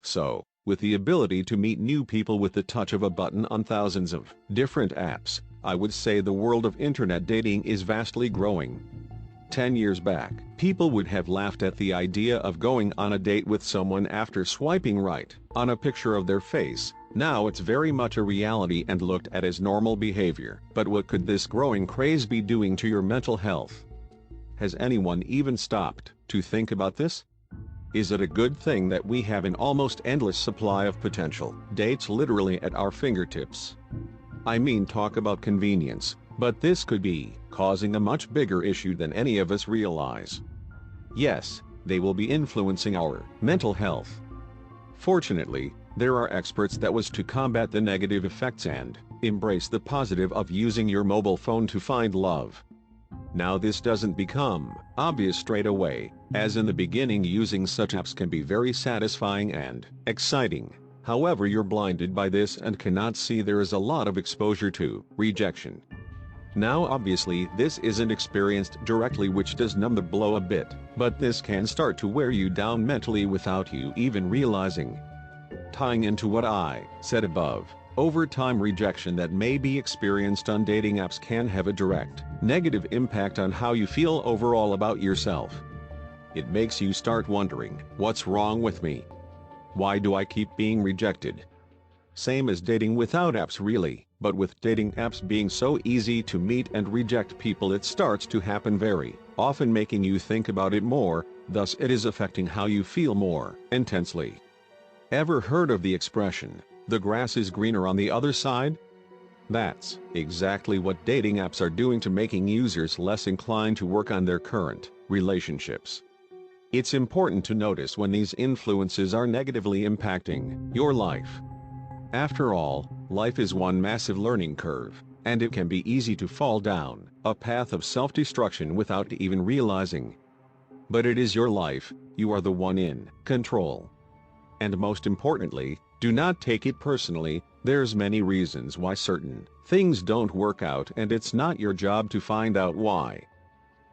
So, with the ability to meet new people with the touch of a button on thousands of different apps, I would say the world of internet dating is vastly growing. 10 years back, people would have laughed at the idea of going on a date with someone after swiping right on a picture of their face. Now it's very much a reality and looked at as normal behavior. But what could this growing craze be doing to your mental health? Has anyone even stopped to think about this? Is it a good thing that we have an almost endless supply of potential dates literally at our fingertips? I mean, talk about convenience, but this could be causing a much bigger issue than any of us realize. Yes, they will be influencing our mental health. Fortunately, there are experts that was to combat the negative effects and embrace the positive of using your mobile phone to find love. Now this doesn't become obvious straight away, as in the beginning using such apps can be very satisfying and exciting. However, you're blinded by this and cannot see there is a lot of exposure to rejection. Now obviously this isn't experienced directly, which does numb the blow a bit, but this can start to wear you down mentally without you even realizing. Tying into what I said above, over time rejection that may be experienced on dating apps can have a direct negative impact on how you feel overall about yourself. It makes you start wondering, what's wrong with me? Why do I keep being rejected? Same as dating without apps really, but with dating apps being so easy to meet and reject people, it starts to happen very often, making you think about it more, thus it is affecting how you feel more intensely. Ever heard of the expression, the grass is greener on the other side? That's exactly what dating apps are doing to making users less inclined to work on their current relationships. It's important to notice when these influences are negatively impacting your life. After all, life is one massive learning curve, and it can be easy to fall down a path of self-destruction without even realizing. But it is your life, you are the one in control. And most importantly, do not take it personally. There's many reasons why certain things don't work out, and it's not your job to find out why.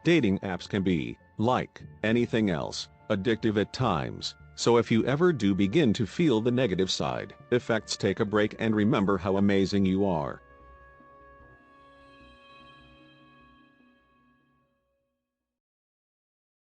Dating apps can be, like anything else, addictive at times, so if you ever do begin to feel the negative side effects, take a break and remember how amazing you are.